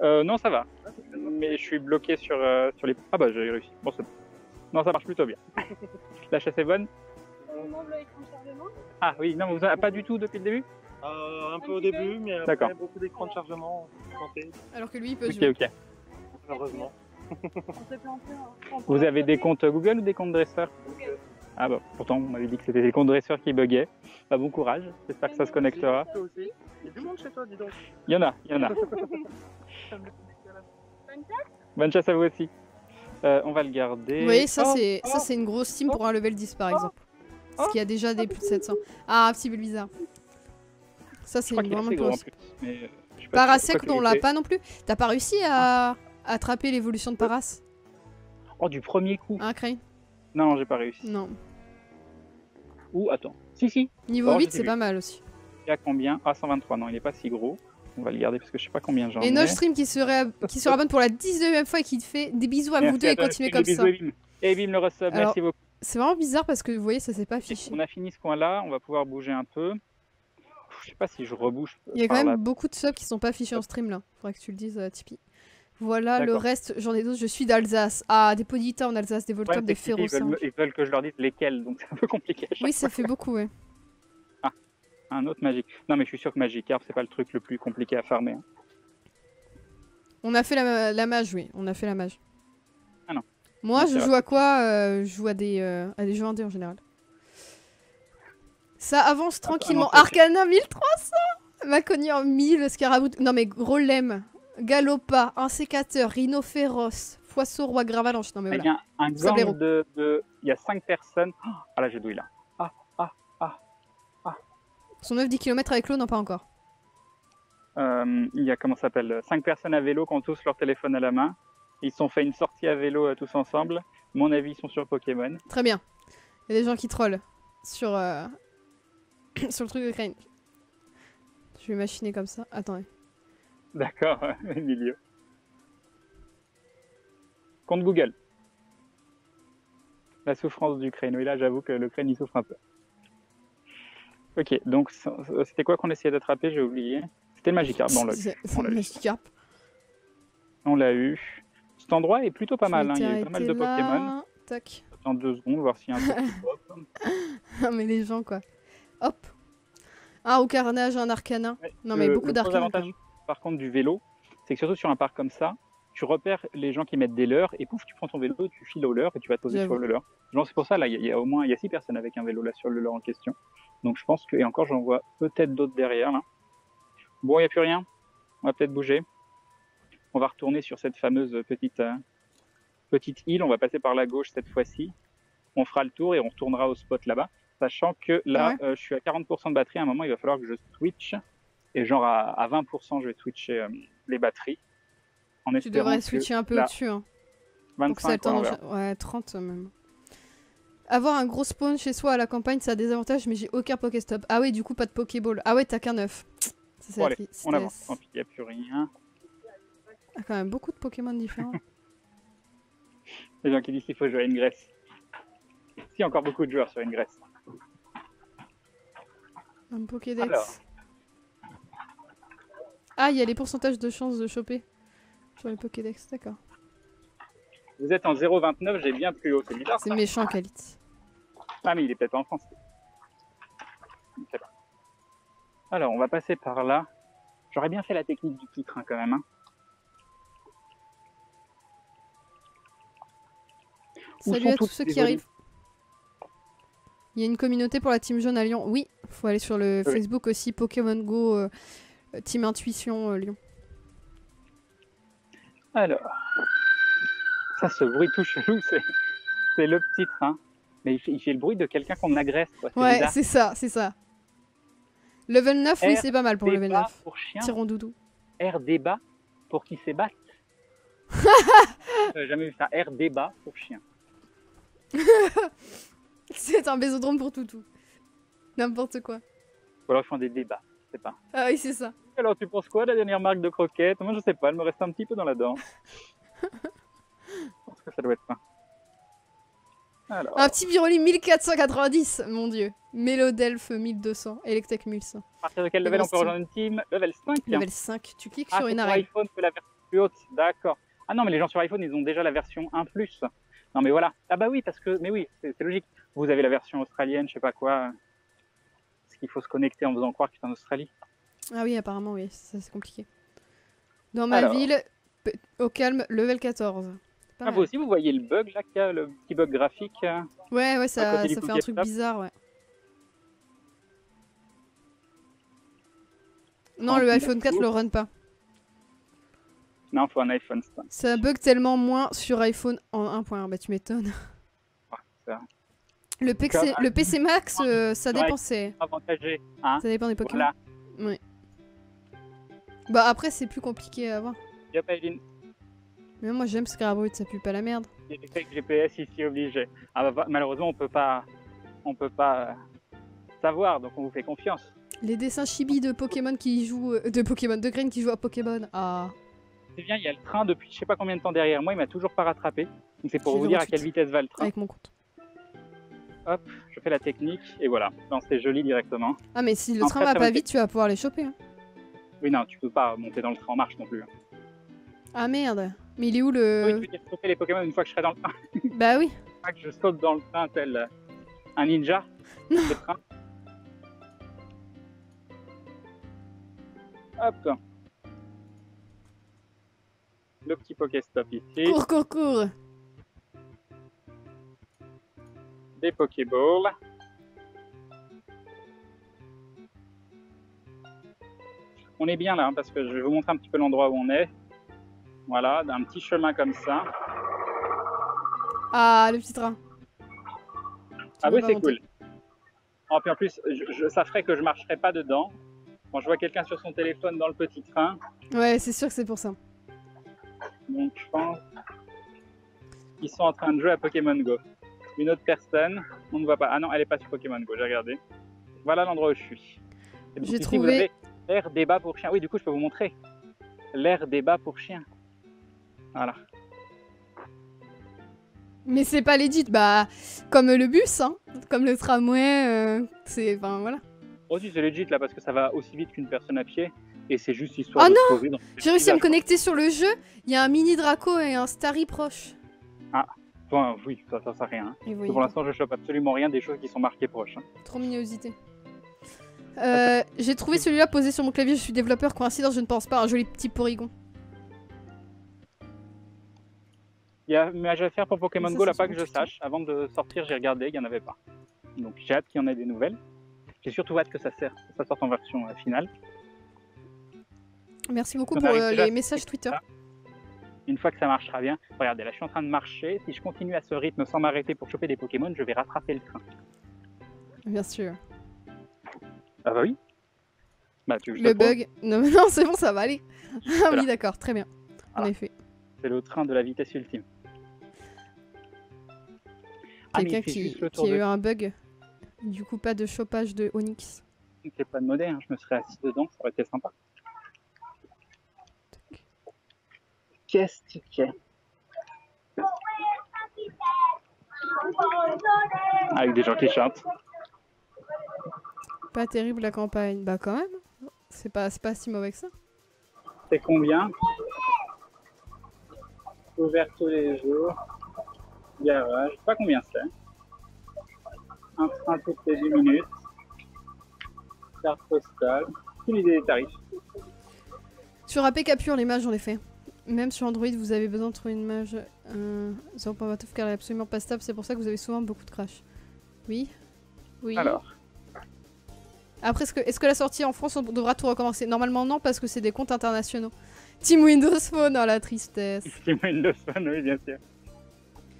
Non, ça va. Mais je suis bloqué sur les... Ah bah j'ai réussi. Bon, c'est bon. Non, ça marche plutôt bien. La chasse est bonne? On demande l'écran de chargement? Ah oui, non, vous avez pas du tout depuis le début? Un peu au début, mais après beaucoup d'écrans de chargement. Alors que lui, il peut jouer. Ok. Heureusement. On s'est planté. Vous avez des comptes Google ou des comptes dresseurs? Google. Ah bah, pourtant, on m'avait dit que c'était des comptes dresseurs qui buggaient. Bah, bon courage, j'espère que ça se connectera. Il y a du monde chez toi, dis donc. Il y en a. Bonne chasse à vous aussi. On va le garder. Vous voyez, ça c'est une grosse team pour un level 10 par exemple. Parce qu'il y a déjà des plus de 700. Ah, un petit peu bizarre. Ça c'est vraiment grosse. Parasect, on l'a pas non plus. T'as pas réussi à attraper l'évolution de Paras? Oh, du premier coup. Hein, Crane? Non, j'ai pas réussi. Non. Ou attends. Si. Niveau 8, c'est pas mal aussi. Il y a combien? Ah, 123. Non, il est pas si gros. On va le garder parce que je sais pas combien j'en ai. Et Nostream qui se abonne pour la 19e fois et qui te fait des bisous à vous deux et continuez comme ça. Et bim le resub, merci beaucoup. C'est vraiment bizarre parce que vous voyez, ça s'est pas affiché. On a fini ce coin-là, on va pouvoir bouger un peu. Je sais pas si je rebouge. Il y a quand même beaucoup de subs qui sont pas affichés en stream là. Faudrait que tu le dises, Tipeee. Voilà, le reste, j'en ai d'autres. Je suis d'Alsace. Ah, des Podita en Alsace, des Voltop, des Férocinges. Ils veulent que je leur dise lesquels, donc c'est un peu compliqué. Oui, ça fait beaucoup, ouais. Ah, un autre Magic. Non, mais je suis sûr que Magikarp, c'est pas le truc le plus compliqué à farmer. Hein. On a fait la mage, oui. On a fait la mage. Ah non. Moi, je joue à quoi? Je joue à des jeux indés en général. Ça avance tranquillement. Arcana 1300, Maconier 1000, Scarabout. Non mais Grolem, Galopa, un sécateur, Rhino féroce, Foisseau, Roi Gravalanche. Non mais voilà. Il y a un gang il y a 5 personnes. Ah là j'ai douille là. Son 9-10 km avec l'eau, non pas encore. Il y a comment ça s'appelle 5 personnes à vélo qui ont tous leur téléphone à la main. Ils se sont fait une sortie à vélo tous ensemble. Mon avis, ils sont sur Pokémon. Très bien. Il y a des gens qui trollent sur sur le truc de Crane. Je vais machiner comme ça. Attendez. D'accord, milieu. Compte Google. La souffrance du Crane. Oui, là, j'avoue que le Crane, il souffre un peu. Ok, donc c'était quoi qu'on essayait d'attraper? J'ai oublié. C'était le Magikarp. Bon, on l'a eu. Cet endroit est plutôt pas mal. Hein. Il y a eu pas mal de Pokémon. Tac. Attends 2 secondes, voir s'il y a un truc qui pop. Non, mais les gens, quoi. Hop. Un au carnage, un arcana. Ouais, non, mais beaucoup d'arcana. L'avantage, par contre, du vélo, c'est que surtout sur un parc comme ça, tu repères les gens qui mettent des leurres et pouf, tu prends ton vélo, tu files au leurre et tu vas te poser sur le leurre. Genre, c'est pour ça, là, il y a au moins 6 personnes avec un vélo là sur le leurre en question. Donc, je pense que, et encore, j'en vois peut-être d'autres derrière, là. Bon, il n'y a plus rien. On va peut-être bouger. On va retourner sur cette fameuse petite île. On va passer par la gauche cette fois-ci. On fera le tour et on retournera au spot là-bas. Sachant que là, je suis à 40% de batterie. À un moment, il va falloir que je switch. Et genre à 20%, je vais switcher les batteries. Tu devrais switcher un peu au-dessus. Hein. 25, ouais, 30 même. Avoir un gros spawn chez soi à la campagne, ça a des avantages, mais j'ai aucun Pokéstop. Ah ouais, du coup, pas de Pokéball. Ah ouais, t'as qu'un 9. Bon, allez, on avance. Tant pis, il n'y a plus rien. Ah, quand même beaucoup de Pokémon différents. Les gens qui disent qu'il faut jouer à Ingress. Il y a encore beaucoup de joueurs sur Ingress. Un Pokédex. Alors. Ah, il y a les pourcentages de chances de choper sur les Pokédex, d'accord. Vous êtes en 0,29, j'ai bien plus haut, c'est bizarre. C'est méchant, Khalid. Ah, mais il est peut-être en France. Alors, on va passer par là. J'aurais bien fait la technique du petit train quand même. Hein. Salut à tous ceux qui arrivent. Il y a une communauté pour la Team Jaune à Lyon. Oui, il faut aller sur le Facebook aussi, Pokémon Go, Team Intuition Lyon. Alors, ça, ce bruit tout chelou, c'est le petit train. Mais il fait le bruit de quelqu'un qu'on agresse. Ouais, c'est ça, c'est ça. Level 9, oui, c'est pas mal pour level 9. Pour chien. Tyron doudou. R débat pour qui s'ébatte. J'ai jamais vu ça. R débat pour chien. C'est un bésodrome pour toutou. N'importe quoi. Ou alors ils font des débats, je sais pas. Ah oui, c'est ça. Alors tu penses quoi de la dernière marque de croquettes? Moi je sais pas, elle me reste un petit peu dans la dent. Je pense que ça doit être ça. Alors... Un petit Biroli 1490, mon dieu. Mélodelph 1200, Electek 1100. À partir de quel level on peut rejoindre une team? Level 5. Level 5, tu cliques sur une arène. iPhone que la version plus haute, d'accord. Ah non, mais les gens sur iPhone, ils ont déjà la version 1 Plus. Non, mais voilà. Ah bah oui, parce que, mais oui, c'est logique. Vous avez la version australienne, je sais pas quoi. Est-ce qu'il faut se connecter en faisant croire que c'est en Australie? Ah oui, apparemment, oui, ça c'est compliqué. Dans ma ville, au calme, level 14. Ah, vous aussi, vous voyez le bug là, qu'il y a, le petit bug graphique? Ouais, ça fait un truc bizarre, ouais. Non, le iPhone 4 le run pas. Non, faut un iPhone. Ça bug tellement moins sur iPhone en 1.1, bah tu m'étonnes. Ouais, le PC Max, ça dépensait. Avantagé, hein. Ça dépend des Pokémon. Voilà. Ouais. Bah après, c'est plus compliqué à avoir. Yep, Aileen. Mais moi j'aime Scrabble, ça pue pas la merde. Il y a des GPS ici obligé. Ah bah, malheureusement, on peut pas savoir, donc on vous fait confiance. Les dessins chibi de Pokémon qui jouent, de Green qui jouent à Pokémon. Ah. C'est bien, il y a le train depuis je sais pas combien de temps derrière moi, il m'a toujours pas rattrapé. Donc c'est pour vous dire à quelle vitesse va le train. Avec mon compte. Hop, je fais la technique et voilà. Non, c'est joli directement. Ah mais si le train va pas vite, tu vas pouvoir les choper. Hein. Oui, non, tu peux pas monter dans le train en marche non plus. Ah merde. Mais il est où le... Oui, tu veux dire choper les Pokémon une fois que je serai dans le train. Bah oui. Une fois que je saute dans le train tel un ninja. Non. Le train. Hop. Le petit Pokéstop ici. Cours. Des Pokéballs. On est bien là, hein, parce que je vais vous montrer un petit peu l'endroit où on est. Voilà, d'un petit chemin comme ça. Ah, le petit train. Ah oui, c'est cool. Oh, puis en plus, ça ferait que je marcherais pas dedans. Quand je vois quelqu'un sur son téléphone dans le petit train. Ouais, c'est sûr que c'est pour ça. Donc je pense qu'ils sont en train de jouer à Pokémon Go. Une autre personne, on ne voit pas. Ah non, elle est pas sur Pokémon Go, j'ai regardé. Voilà l'endroit où je suis. J'ai trouvé... Vous avez l'air débat pour chien. Oui, du coup, je peux vous montrer. L'air débat pour chien. Voilà. Mais c'est pas legit, bah, comme le bus, hein, comme le tramway, c'est... Enfin, voilà. Oh si, c'est legit là, parce que ça va aussi vite qu'une personne à pied. Et c'est juste histoire de se poser dans... J'ai réussi à me connecter sur le jeu, il y a un mini Draco et un Starry proche. Ah, enfin, oui, ça sert à rien. Hein. Pour l'instant, je chope absolument rien des choses qui sont marquées proches. Hein. Trop mignosité. J'ai trouvé celui-là posé sur mon clavier, je suis développeur, coïncidence, je ne pense pas, un joli petit porygon. Il y a un image à faire pour Pokémon Go, là, pas que je sache. Avant de sortir, j'ai regardé, il n'y en avait pas. Donc j'ai hâte qu'il y en ait des nouvelles. J'ai surtout hâte que ça sorte en version finale. Merci beaucoup pour les messages Twitter. Une fois que ça marchera bien, regardez, là je suis en train de marcher. Si je continue à ce rythme sans m'arrêter pour choper des Pokémon, je vais rattraper le train. Bien sûr. Ah bah oui. Bah, tu veux que le bug. Non, non c'est bon, ça va aller. Ah oui, d'accord, très bien. Voilà. En effet. C'est le train de la vitesse ultime. Quelqu'un qui a eu un bug. Du coup, pas de chopage de Onix. C'est pas de modèle, hein. Je me serais assis dedans, ça aurait été sympa. Qu'est-ce que c'est? Avec des gens qui chantent. Pas terrible la campagne. Bah quand même. C'est pas si mauvais que ça. C'est combien? Ouvert tous les jours. Garage. Je sais pas combien c'est. Un train toutes les 10 minutes. Carte postale. Aucune idée des tarifs. Sur AP Capture, l'image, j'en ai fait. Même sur Android, vous avez besoin de trouver une image 0.29 car elle est absolument pas stable. C'est pour ça que vous avez souvent beaucoup de crash. Oui. Oui. Alors. Après, est-ce que la sortie en France, on devra tout recommencer? Normalement, non, parce que c'est des comptes internationaux. Team Windows Phone, oh la tristesse. Team Windows Phone, oui, bien sûr.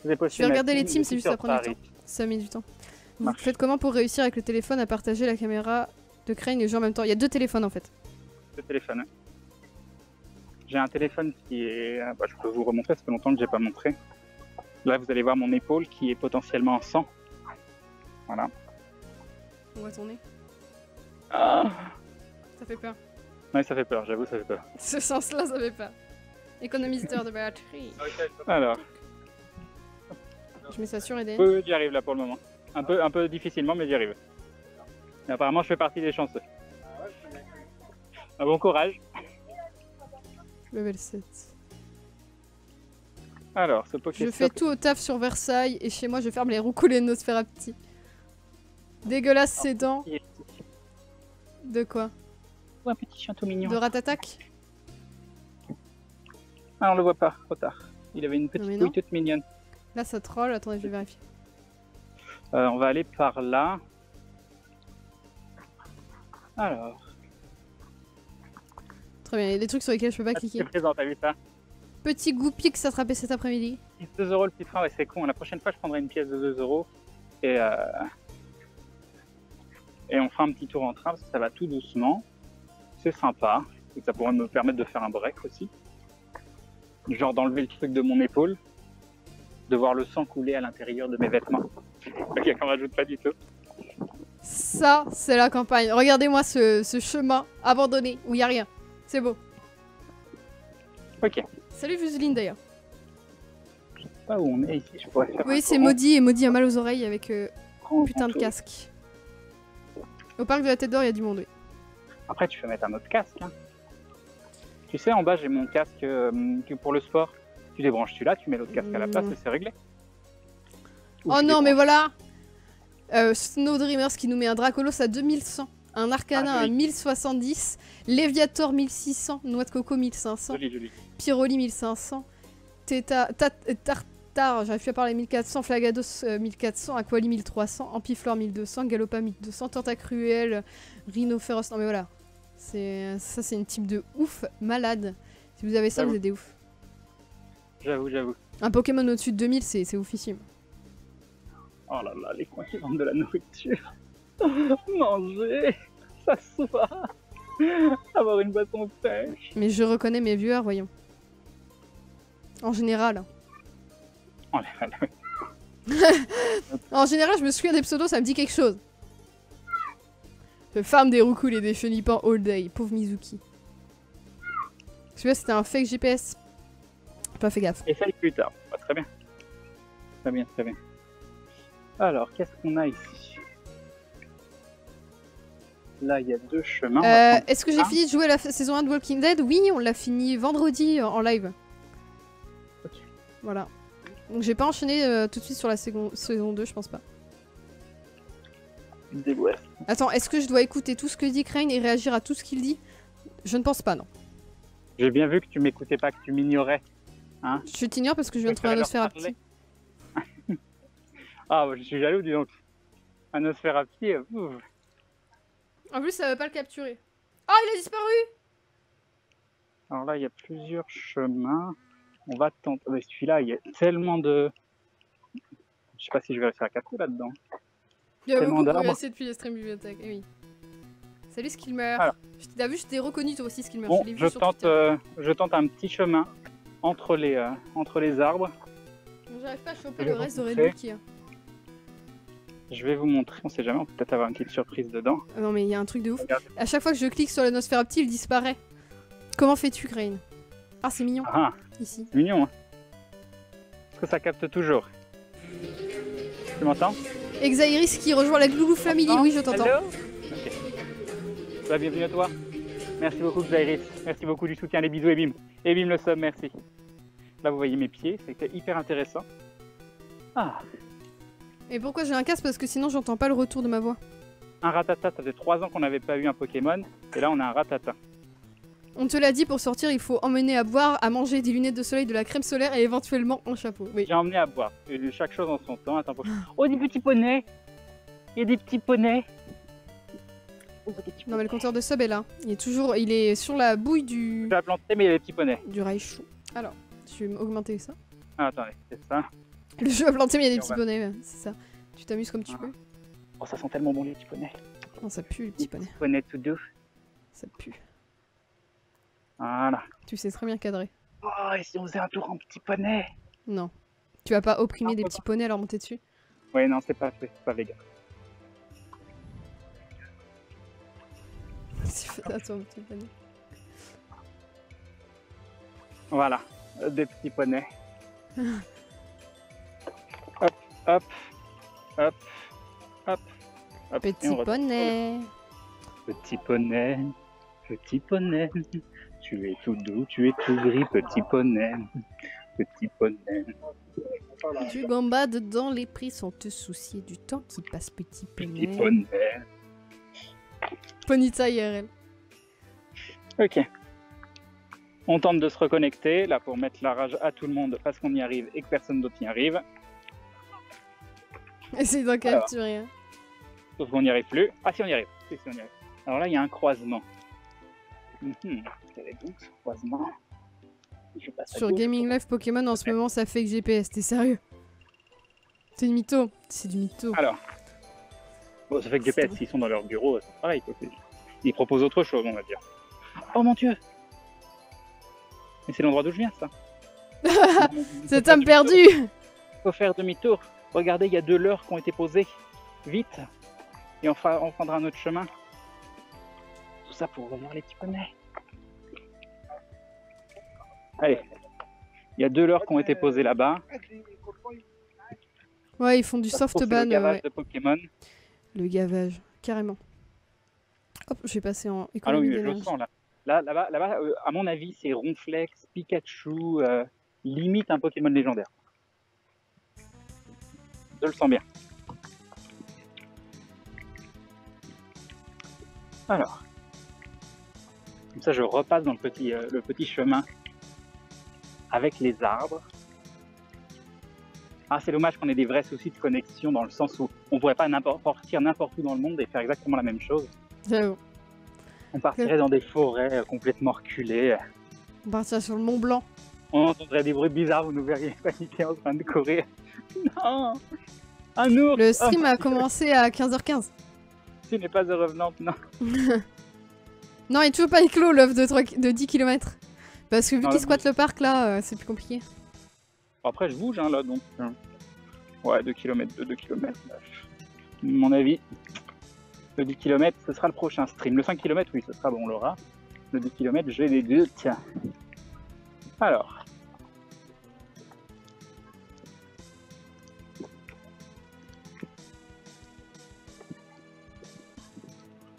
Je vais regarder les teams, c'est juste ça prend du temps. Ça met du temps. Vous faites comment pour réussir avec le téléphone à partager la caméra de Crane et le jeu en même temps? Il y a 2 téléphones en fait. 2 téléphones, hein. J'ai un téléphone qui est... Bah, je peux vous remontrer, ça fait longtemps que je n'ai pas montré. Là, vous allez voir mon épaule qui est potentiellement en sang. Voilà. On voit ton nez. Ah. Ça fait peur. Ouais, ça fait peur, j'avoue, ça fait peur. Ce sens-là, ça fait peur. Économiseur de batterie. Alors. Je mets ça sur Eden. Oui, j'y arrive là pour le moment. Un peu difficilement, mais j'y arrive. Et apparemment, je fais partie des chanceux. Bon courage. Level 7. Alors, ce Pokéstop... Je fais tout au taf sur Versailles et chez moi je ferme les roucoulés de Nosferapti. Dégueulasse ses dents. De quoi? Oh, un petit chien tout mignon. De Ratatac? Ah, on le voit pas, trop tard. Il avait une petite couille toute mignonne. Là ça troll, attendez, je vais vérifier. On va aller par là. Alors. Très bien, il y a des trucs sur lesquels je peux pas cliquer. C'est présent, t'as vu ça? Petit goupille que s'attrapait cet après-midi. 2 € le petit train, ouais, c'est con. La prochaine fois, je prendrai une pièce de 2 € et on fera un petit tour en train parce que ça va tout doucement. C'est sympa. Et ça pourrait me permettre de faire un break aussi. Genre d'enlever le truc de mon épaule. De voir le sang couler à l'intérieur de mes vêtements. Ok, qu'on rajoute pas du tout. Ça, c'est la campagne. Regardez-moi ce chemin abandonné où il n'y a rien. C'est beau. Ok. Salut Juseline d'ailleurs. Je sais pas où on est ici, je pourrais faire. Oui, c'est Maudit et Maudit a mal aux oreilles avec putain de casque. Au parc de la Tête d'Or, il y a du monde, oui. Après, tu peux mettre un autre casque. Hein. Tu sais, en bas, j'ai mon casque pour le sport. Tu débranches celui-là, tu mets l'autre casque à la place et c'est réglé. Oh non, mais voilà Snow Dreamers qui nous met un Dracolos à 2100, un Arcana à 1070, Léviator 1600, Noix de Coco 1500, joli, joli. Pyroli 1500, Tartar, j'arrive plus à parler, 1400, Flagados 1400, Aquali 1300, Ampiflore 1200, Galopa 1200, Tentacruel, Rhinophéros, non mais voilà. Ça c'est une type de ouf malade. Si vous avez ça, vous êtes des ouf. J'avoue, j'avoue. Un Pokémon au-dessus de 2000, c'est oufissime. Oh là là, les coins qui vendent de la nourriture. Manger, s'asseoir, avoir une boisson fraîche. Mais je reconnais mes viewers, voyons. En général. Oh là là. En général, je me souviens des pseudos, ça me dit quelque chose. Je farm des roucoules et des chenipans all day, pauvre Mizuki. Celui-là, c'était un fake GPS. Pas fait gaffe. Essaye plus tard. Bah, très bien. Très bien, très bien. Alors, qu'est-ce qu'on a ici? Là, il y a 2 chemins. Est-ce que j'ai fini de jouer la saison 1 de Walking Dead? Oui, on l'a fini vendredi en live. Okay. Voilà. Donc j'ai pas enchaîné tout de suite sur la saison 2, je pense pas. Attends, est-ce que je dois écouter tout ce que dit Crane et réagir à tout ce qu'il dit? Je ne pense pas, non. J'ai bien vu que tu m'écoutais pas, que tu m'ignorais. Hein? Je t'ignore parce que je viens de trouver un Nosferapti. Ah, je suis jaloux, dis donc. Un Nosferapti, En plus, ça veut pas le capturer. Oh, il a disparu! Alors là, il y a plusieurs chemins. On va tenter... Celui-là, il y a tellement de... Je sais pas si je vais réussir à capter là-dedans. Il y a beaucoup progressé depuis les streams bibliothèque. Eh oui. Salut Skillmer. T'as vu, je t'ai reconnu toi aussi Skillmer. Bon, je tente un petit chemin entre les arbres. J'arrive pas à choper le reste de Red Bull qui a. Je vais vous montrer, on sait jamais, on peut peut-être avoir une petite surprise dedans. Non mais il y a un truc de ouf. Regarde. À chaque fois que je clique sur le Nosferapti, il disparaît. Comment fais-tu, Crane? Ah, c'est mignon. Ah, ici. C'est mignon, hein. Est-ce que ça capte toujours? Tu m'entends? Exairis qui rejoint la Gloulou Family, oui, je t'entends. Okay. Bah, bienvenue à toi. Merci beaucoup, Exairis. Merci beaucoup du soutien, les bisous, et bim. Et bim le sub, merci. Là, vous voyez mes pieds, c'était hyper intéressant. Ah. Et pourquoi j'ai un casque? Parce que sinon, j'entends pas le retour de ma voix. Un Rattata, ça fait 3 ans qu'on n'avait pas eu un Pokémon, et là, on a un Rattata. On te l'a dit, pour sortir, il faut emmener à boire, à manger des lunettes de soleil, de la crème solaire et éventuellement un chapeau. Oui. J'ai emmené à boire. Chaque chose en son temps. Attends, oh, des petits poneys! Il y a des petits poneys! Non mais le compteur de sub est là. Il est sur la bouille du... Je vais la planter, mais il y a des petits poneys. Du Raichu. Alors, je vais augmenter ça. Ah, attendez, c'est ça. Le jeu a planté, mais il y a des petits poneys, c'est ça. Tu t'amuses comme tu peux. Oh, ça sent tellement bon les petits poneys. Non, ça pue les petits poneys. Poneys tout doux. Ça pue. Voilà. Tu sais très bien cadrer. Oh, et si on faisait un tour en petit poney? Non. Tu vas pas opprimer des petits poneys à leur monter dessus? Oui, non, c'est pas vegan. Fais attention, petit poney. Voilà, des petits poneys. Hop, hop, hop, hop, hop. Petit poney. Petit poney, petit poney. Tu es tout doux, tu es tout gris, petit poney. petit poney. Tu gambades dans les prix sans te soucier du temps qui passe, petit poney. Petit poney. Ponita IRL. Ok. On tente de se reconnecter, là, pour mettre la rage à tout le monde parce qu'on y arrive et que personne d'autre y arrive. Essaye d'en capturer. Hein. Sauf qu'on n'y arrive plus. Ah si, on y arrive. Si, on y arrive. Alors là, il y a un croisement. Quel est donc ce croisement? Sur Gaming Live Pokémon, en ce moment, ça fait que GPS. T'es sérieux? C'est du mytho. C'est du mytho. Alors, bon, ça fait que GPS, s'ils sont dans leur bureau, c'est pareil. Ils proposent autre chose, on va dire. Oh mon dieu! Mais c'est l'endroit d'où je viens, ça. C'est homme perdu! Faut faire demi-tour. Regardez, il y a 2 leurres qui ont été posées. Vite! Et on prendra un autre chemin. Tout ça pour revoir les petits poneys. Allez. Il y a 2 leurres qui ont été posées là-bas. Ouais, ils font du soft ban. Le gavage de Pokémon. Le gavage, carrément. Hop, je vais passer en Ah non, économie oui, je le d'énergie. sens là. Là-bas, à mon avis, c'est Ronflex, Pikachu, limite un Pokémon légendaire. Je le sens bien. Alors. Comme ça, je repasse dans le petit chemin avec les arbres. Ah, c'est dommage qu'on ait des vrais soucis de connexion dans le sens où on ne pourrait pas partir n'importe où dans le monde et faire exactement la même chose. J'avoue. On partirait dans des forêts complètement reculées. On partirait sur le Mont Blanc. On entendrait des bruits bizarres, vous nous verriez paniquer en train de courir. Non! Un ours! Le stream a commencé à 15h15. Tu n'es pas The Revenant, non. Non, il est toujours pas éclos l'œuf de 10 km. Parce que vu qu'il squatte le parc là, c'est plus compliqué. Après, je bouge hein, là donc. Ouais, 2 km, 2 km. À mon avis, le 10 km, ce sera le prochain stream. Le 5 km, oui, ce sera bon, on l'aura. Le 10 km, j'ai les deux. Tiens. Alors.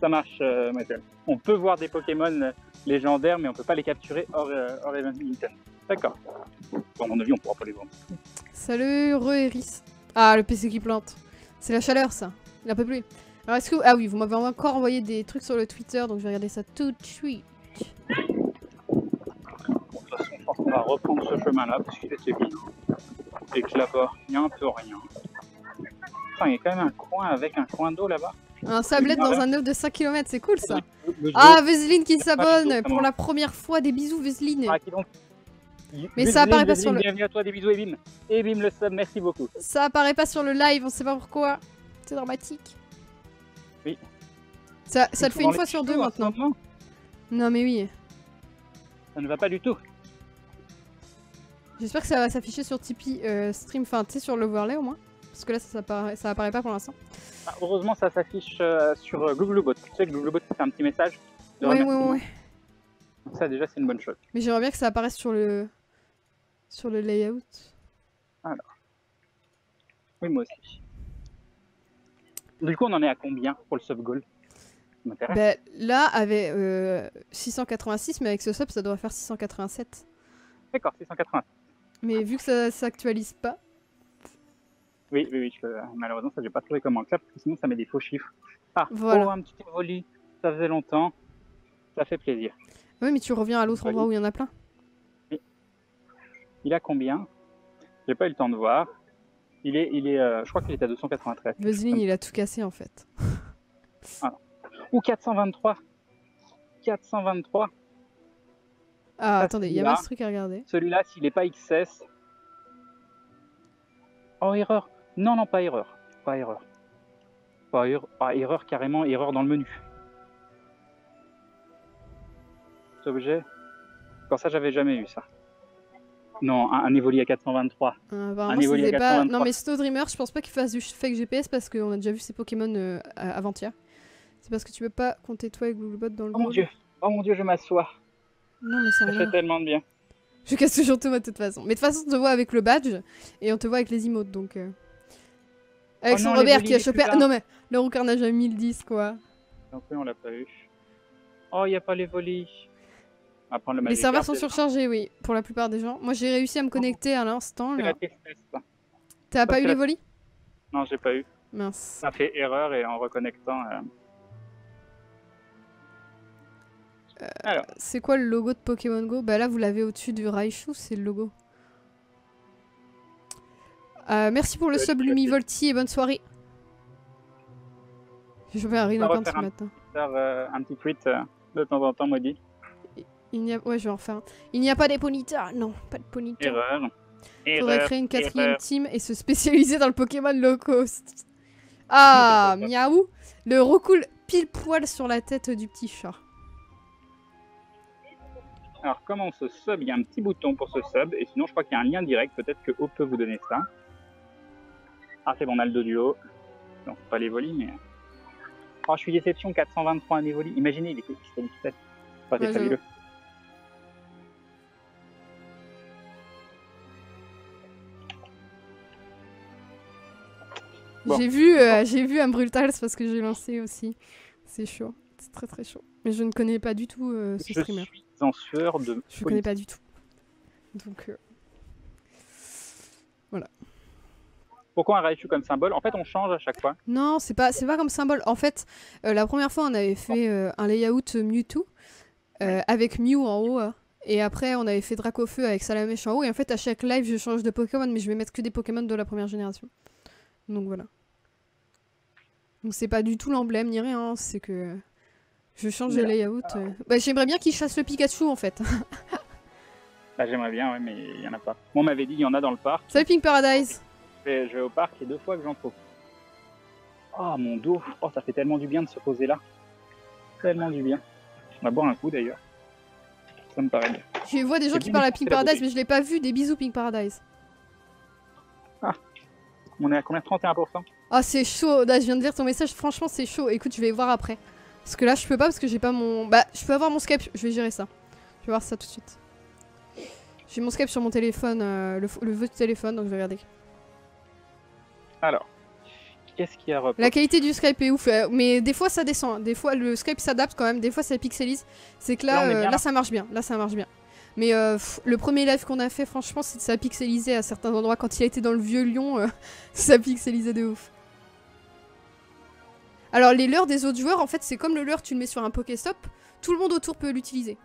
Ça marche, Michael. On peut voir des Pokémon légendaires, mais on peut pas les capturer hors Event Nintendo. D'accord. Bon, à mon avis, on pourra pas les voir. Salut, Re-Eris. Ah, le PC qui plante. C'est la chaleur, ça. Il a pas plu. Alors, est-ce que... Ah oui, vous m'avez encore envoyé des trucs sur le Twitter, donc je vais regarder ça tout de suite. Bon, de toute façon, je pense qu'on va reprendre ce chemin-là, parce qu'il était bien. Et que là-bas, il y a un peu rien. Enfin, il y a quand même un coin avec un coin d'eau là-bas. Un sablette dans un œuf de 5 km, c'est cool, ça. Ah, Veseline qui s'abonne pour la première fois. Des bisous, Veseline. Ah, qui donc? Mais ça apparaît pas sur le... Bienvenue à toi, des bisous et bim. Et bim le sub, merci beaucoup. Ça apparaît pas sur le live, on sait pas pourquoi. C'est dramatique. Oui. Ça le fait une fois sur 2 maintenant. Non mais oui. Ça ne va pas du tout. J'espère que ça va s'afficher sur Tipeee stream, enfin tu sais sur l'overlay au moins. Parce que là ça apparaît pas pour l'instant. Ah, heureusement ça s'affiche sur Googlebot. Tu sais que Googlebot fait un petit message. Ouais. Ça déjà c'est une bonne chose. Mais j'aimerais bien que ça apparaisse sur le layout. Alors. Oui moi aussi. Du coup on en est à combien pour le sub goal? Ça m'intéresse. Bah, là avec 686 mais avec ce sub ça devrait faire 687. D'accord, 680. Mais vu que ça s'actualise pas. Oui, malheureusement ça j'ai pas trouvé comment clap parce que sinon ça met des faux chiffres. Ah, voilà. Oh un petit évoli, ça faisait longtemps. Ça fait plaisir. Oui mais tu reviens à l'autre endroit où il y en a plein. Oui. Il a combien? J'ai pas eu le temps de voir. Il est je crois qu'il est à 293. Veseline il a tout cassé en fait. Ah. Ou 423. 423. Ah, ça, attendez, il y a masse truc à regarder. Celui-là, s'il n'est pas XS... Oh, erreur. Non, pas erreur. Pas erreur. Ah, erreur carrément, erreur dans le menu. Cet objet... Quand ça, j'avais jamais eu ça. Non, un Evoli à 423. Un Evoli à 423. Non, mais Snowdreamer, je pense pas qu'il fasse du fake GPS parce qu'on a déjà vu ces Pokémon avant-hier. C'est parce que tu peux pas compter toi avec Googlebot dans le Oh mon dieu, je m'assois. Non, mais ça fait tellement de bien. Je casse toujours tout moi de toute façon. Mais de toute façon, on te voit avec le badge et on te voit avec les emotes donc. Avec son Robert qui a chopé. Ah, non, mais le roucarnage à 1010 quoi. Donc, oui, on l'a pas eu. Oh, il n'y a pas les volis. apprendre le Les serveurs sont surchargés, oui, pour la plupart des gens. Moi, j'ai réussi à me connecter à l'instant. T'as pas eu les volis? Non, j'ai pas eu. Mince. Ça fait erreur et en reconnectant. Alors. C'est quoi le logo de Pokémon Go? Bah là, vous l'avez au-dessus du Raichu, c'est le logo. Merci pour le sub Lumivolti et bonne soirée. J'ai chopé un Rhinocorn ce matin. Un petit tweet de temps en temps, maudit. Ouais, je vais en refaire un. Il n'y a pas des Ponyta. Non, pas de Ponyta. Erreur. Faudrait créer une 4ème team et se spécialiser dans le Pokémon low cost. Ah, miaou. Le recoule pile poil sur la tête du petit chat. Alors, comment on se sub? Il y a un petit bouton pour se sub. Et sinon, je crois qu'il y a un lien direct. Peut-être que O peut vous donner ça. Ah, c'est bon, on a le dos du haut. Non, pas les volis, mais... Oh, je suis déception, 423 à volis. Imaginez, il était 17. Enfin, c'est fabuleux. Bon. J'ai vu un Brutals parce que j'ai lancé aussi. C'est chaud. C'est très très chaud. Mais je ne connais pas du tout ce streamer. Je suis en sueur de... Je ne connais pas du tout. Donc, voilà. Pourquoi un Raichu comme symbole? En fait, on change à chaque fois. Non, c'est pas comme symbole. En fait, la première fois, on avait fait un layout Mewtwo avec Mew en haut. Et après, on avait fait Dracofeu avec Salamèche en haut. Et en fait, à chaque live, je change de Pokémon, mais je vais mettre que des Pokémon de la première génération. Donc voilà. Donc c'est pas du tout l'emblème ni rien. C'est que je change de layout. Bah, j'aimerais bien qu'il chasse le Pikachu en fait. Bah, j'aimerais bien, ouais, mais il y en a pas. Moi, on m'avait dit il y en a dans le parc. Salut Pink Paradise. Je vais au parc et 2 fois que j'en trouve. Oh mon dos, oh ça fait tellement du bien de se poser là. Tellement du bien. On va boire un coup d'ailleurs. Ça me paraît bien. Je vois des gens qui parlent à Pink Paradise mais je l'ai pas vu. Des bisous Pink Paradise. Ah, on est à combien? 31%? Ah c'est chaud, là je viens de lire ton message, franchement c'est chaud. Écoute, je vais voir après. Parce que là je peux pas parce que j'ai pas mon... Bah je peux avoir mon Skype, je vais gérer ça. Je vais voir ça tout de suite. J'ai mon Skype sur mon téléphone, le vœu de téléphone, donc je vais regarder. Alors, qu'est-ce qu'il y a repos? La qualité du Skype est ouf, mais des fois ça descend. Des fois le Skype s'adapte quand même, des fois ça pixelise. C'est que là, là ça marche bien, là ça marche bien. Mais le premier live qu'on a fait, franchement, ça a pixelisé à certains endroits. Quand il a été dans le vieux Lyon, ça pixelisait de ouf. Alors les leurres des autres joueurs, en fait, c'est comme le leurre, tu le mets sur un Pokéstop, tout le monde autour peut l'utiliser.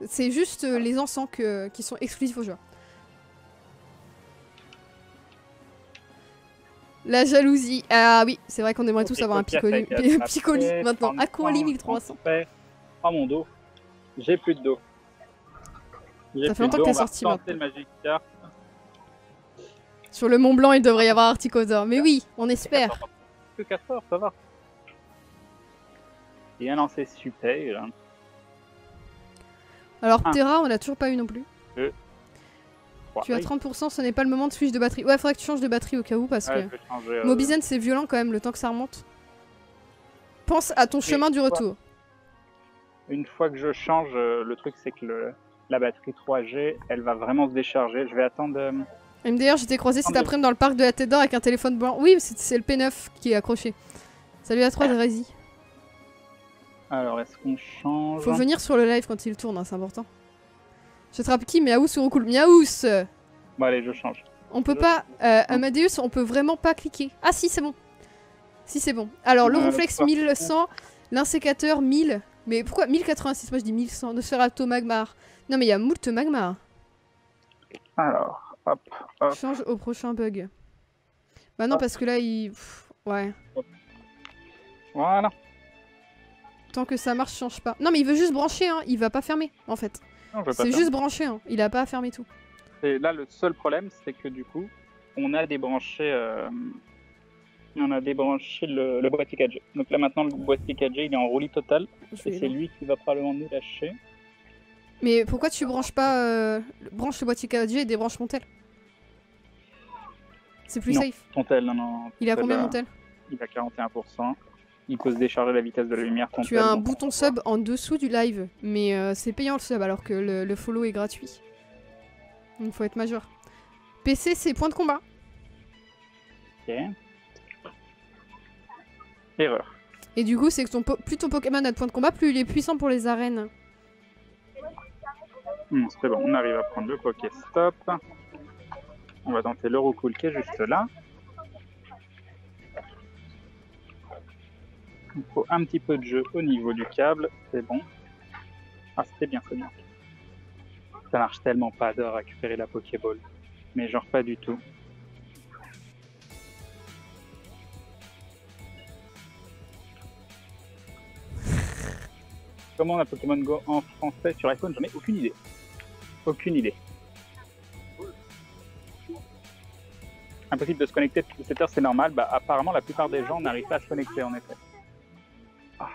C'est juste les encens qui sont exclusifs aux joueurs. La jalousie. Ah oui, c'est vrai qu'on aimerait tous avoir un Piccoli maintenant. Aquali 1300. Oh mon dos. J'ai plus de dos. Ça fait longtemps que t'es sorti maintenant. Le sur le Mont Blanc, il devrait y avoir Articosaur. Mais oui, on espère. Que 4 heures, ça va. Bien lancé, super. Alors Terra, on a toujours pas eu non plus. Tu as 30%, ce n'est pas le moment de switch de batterie. Ouais, faudrait que tu changes de batterie au cas où parce que Mobizen c'est violent quand même le temps que ça remonte. Pense à ton chemin du retour. Une fois que je change, le truc c'est que la batterie 3G, elle va vraiment se décharger. Je vais attendre... MDR, j'étais croisé cet après-midi dans le parc de la Tête d'Or avec un téléphone blanc. Oui, c'est le P9 qui est accroché. Salut à 3 de Rési. Alors, est-ce qu'on change? Faut venir sur le live quand il tourne, hein, c'est important. Je trappe qui? Miaous ou Recool? Miaous! Bon allez, je change. On peut pas... Amadeus, on peut vraiment pas cliquer. Ah si, c'est bon. Si, c'est bon. Alors, le Reflex 1100, l'insécateur 1000... Mais pourquoi 1086? Moi je dis 1100. Nosferatu Magmar. Non mais il y a moult Magmar. Alors, hop, hop. Change au prochain bug. Bah non, parce que là, il... ouais. Voilà. Tant que ça marche, change pas. Non mais il veut juste brancher, hein. Il va pas fermer, en fait. C'est juste brancher, hein. Il a pas à fermer tout. Et là, le seul problème, c'est que du coup, on a débranché... On a débranché le boîtier 4G. Donc là maintenant le boîtier 4G il est en roulis total. Et c'est lui qui va probablement nous lâcher. Mais pourquoi tu branches pas branche le boîtier 4G et débranche mon tel? C'est plus safe. Ton tel, non. Il a combien mon tel? Il a 41%. Il peut se décharger la vitesse de la lumière. Tu as un bouton sub en dessous du live. Mais c'est payant le sub alors que le follow est gratuit. Il faut être majeur. PC c'est point de combat. Ok. Erreur. Et du coup, c'est que plus ton Pokémon a de points de combat, plus il est puissant pour les arènes. Bon, c'est bon, on arrive à prendre le Pokéstop. On va tenter l'Eurocool qui est juste là. Il faut un petit peu de jeu au niveau du câble, c'est bon. Ah, c'était bien, c'est bien. Ça marche tellement pas de récupérer la Pokéball. Mais genre pas du tout. Comment on a Pokémon Go en français sur iPhone? J'en ai aucune idée. Aucune idée. Impossible de se connecter depuis cette heure, c'est normal. Bah, apparemment, la plupart des gens n'arrivent pas à se connecter, en effet. Ah.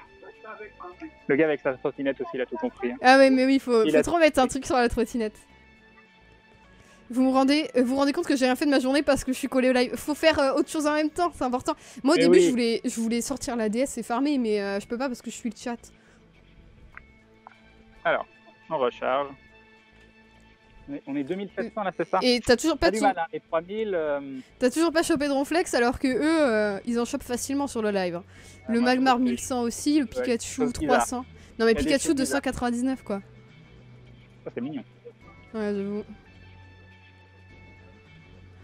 Le gars avec sa trottinette aussi, il a tout compris. Hein. Ah ouais, mais oui, faut trop mettre un truc sur la trottinette. Vous vous rendez compte que j'ai rien fait de ma journée parce que je suis collée au live. Faut faire autre chose en même temps, c'est important. Moi, au début, je voulais sortir la DS et farmer, mais je peux pas parce que je suis le chat. Alors, on recharge. On est 2700 là, c'est ça? Et t'as toujours pas du mal, hein. Et 3000. T'as toujours pas chopé de Ronflex alors que eux, ils en chopent facilement sur le live. Le Magmar 1100 aussi, le Pikachu 300. Non mais Pikachu 299 quoi. Ça c'est mignon. Ouais, j'avoue.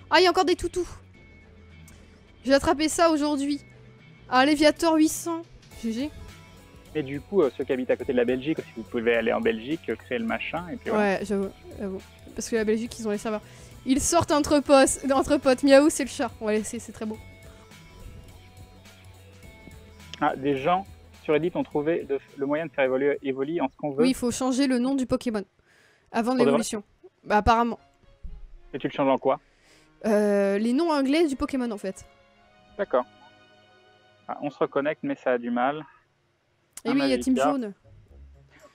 Ah, il y a encore des toutous. J'ai attrapé ça aujourd'hui. Un Léviator 800. GG. Et du coup, ceux qui habitent à côté de la Belgique, si vous pouvez aller en Belgique, créer le machin, et puis voilà. Ouais, j'avoue. Parce que la Belgique, ils ont les serveurs. Ils sortent entre potes. Miaou, c'est le chat. On va laisser, c'est très beau. Ah, des gens sur Reddit ont trouvé le moyen de faire évoluer en ce qu'on veut. Oui, il faut changer le nom du Pokémon. Avant l'évolution. Bah, apparemment. Et tu le changes en quoi? Les noms anglais du Pokémon, en fait. D'accord. Ah, on se reconnecte, mais ça a du mal. Et oui, il y a Team Jaune.